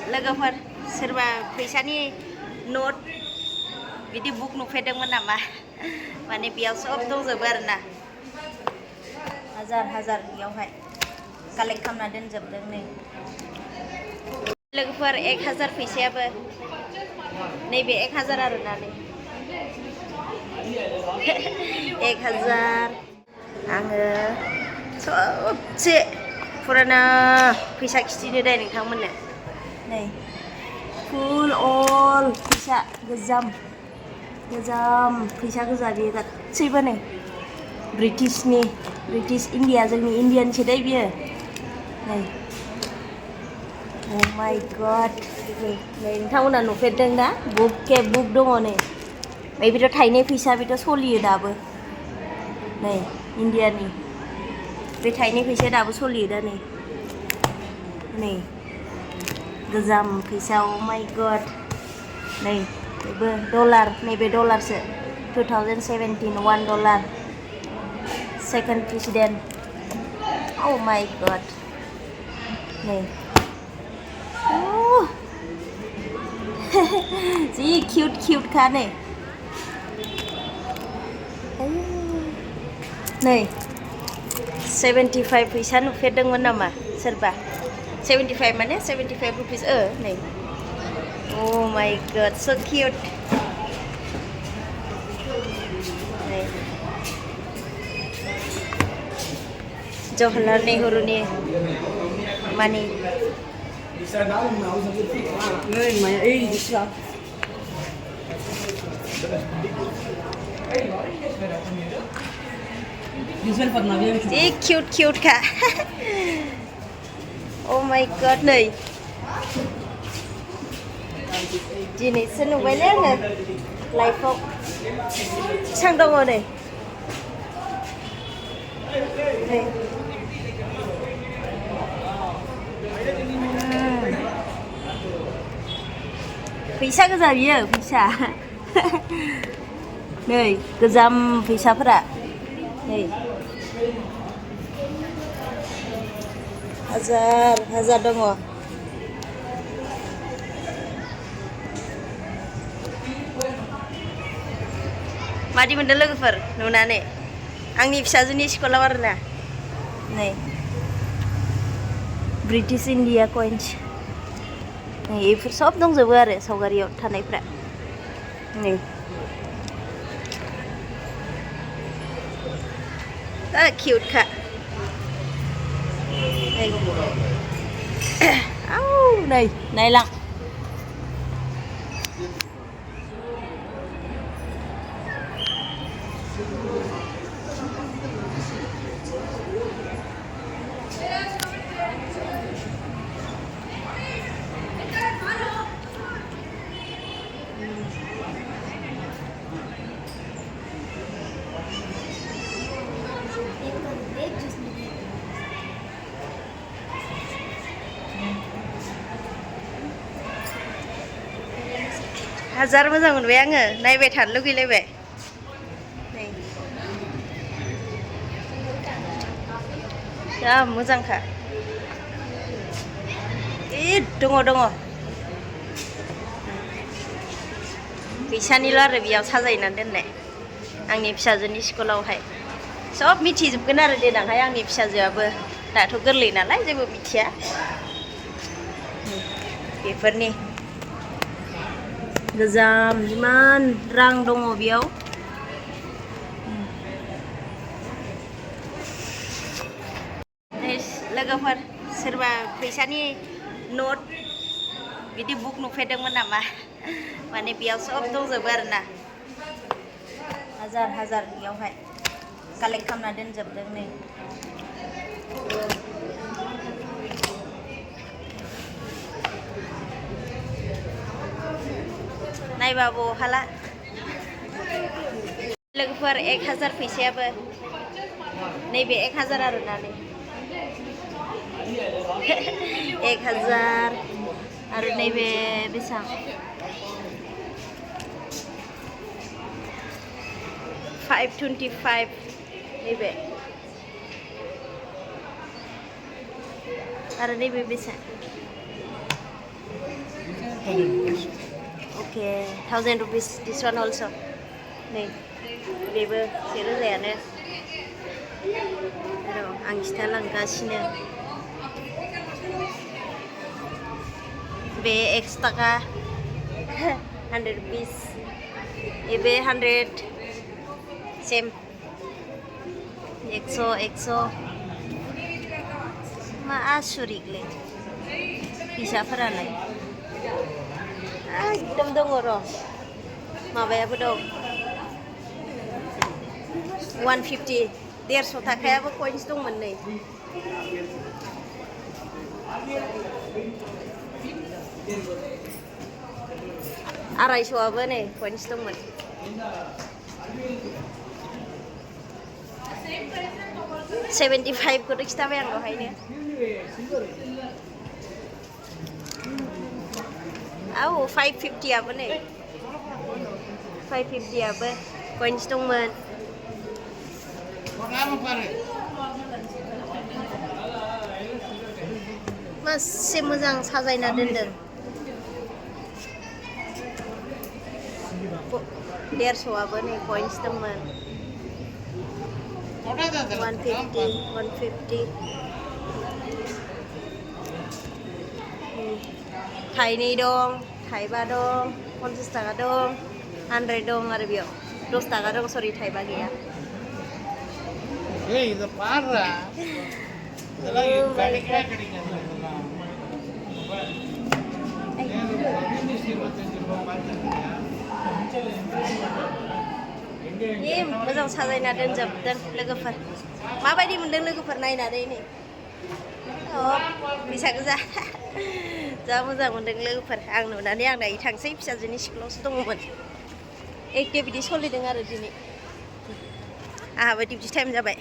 लोगोफोर सोरबा फैसानि नोट बिदि बुक नुफेरदोंमोन नामा? माने बेयाव सब दंजोबो आरोना हाजार हाजार बेयावहाय कालेक्ट खालामना दोनजोबदों नै लोगोफोर 1000 फैसायाबो नैबे 1000 आरोना नै 1000 आङो सबसे फुराना फैसा खिथिनो दे नोंथांमोननो नै फुल अल फैसा गोजाम फैसा गोजा बियो गासैबो नै ब्रिटिश इन्डिया जोंनि इन्डियानसो दै बियो नै Oh my god नै नोंथांमोना नुफेरदों ना बुक दङ नै बेथ' थाइनै फैसा बेथ' सोलियो दाबो नै इन्डियानि बे थाइनै फैसाया दाबो सोलियो दा नै गोजाम फैसा Oh my god नै बेबो डलार नैबे डलारसो 2017 $1 second president Oh my god नै जि किउट खा नै 75 फैसा नुफेरदोंमोन नामा सोरबा 75 माने 75 रुपिस नै Oh my god so cute नै जवाहरलाल नेहरूनि मानि जि किउट खा Oh my god नै दिनैसो नुबायलै आङो लाइफआव बेसेबां दङ नै फैसा गोजा बियो फैसा नै गोजाम फैसाफोरा नै हाजार दङ मादि मोनदों लोगोफोर नुनानै आंनि फिसाजोनि स्कुलाव आरोना नै ब्रिटिश इन्डिया कइन्स नै बेफोर सब दंजोबो आरो सावगारियाव थानायफ्रा नै किउट खा नै नायलां हाजार मोजां मोनबाय आङो नायबाय थानो लुगैलायबाय नै जा मोजांखा दङ फैसानिल' आरो बेयाव साजायनानै दोननाय आंनि फिसाजोनि स्कुलावहाय सब मिथिजोबगोन आरो देनांहाय आंनि फिसाजोआबो दाथ' गोरलै नालाय जेबो मिथिया बेफोरनि गोजाम जिमान रां दङ बेयाव लोगोफोर सोरबा फैसानि नोट बिदि बुक नुफेरदोंमोन नामा माने बेयाव सब दंजोबो आरोना हाजार बेयावहाय कालेक्ट खालामना दोनजोबदों नै नायबाबो हाला लोगोफोर 1000 फैसायाबो नैबे 1000 आरोना नै 1000 आरो नैबे बेसां 525 नैबे आरो नैबे बेसां Okay, 1,000 rupees. This one also. Nih, बेबो 1,000-आनो. र' आं खिथालांगासिनो. बे 100 taका 100 rupees. बेबो 100. Same. 100. मा आसुरिकलै फैसाफोरालाय एकदम दङ र' माबायाबो दं 150 150 थाखायाबो कइन्स दंमोन नै आरायस'आबो नै कइन्स दंमोन $75 खौथ' खिथाबाय आं दहायनो औ 550 आबो नै 550 आबो कइन्स दंमोन मासे मोजां साजायना दोनदों 150 आबो नै कइन्स दंमोन 150 थाइनै दं थाइबा दं 50 taका दं 100 दं आरो बेयाव 10 taका दं सरि थाइबा गैया இது பாறா இதெல்லாம் கிடைக்காது मोजां साजायना दोनजोबदों लोगोफोर माबायदि मोनदों लोगोफोर नायनानै नै फैसा गोजा जा मोजां मोनदों लोगोफोर आं नुनानै आं दायो थांसै फिसाजोनि स्कुलावसो दङमोन एक्टिभिटि सोलिदों आरो दिनै आंहाबो डिउटि टाइम जाबाय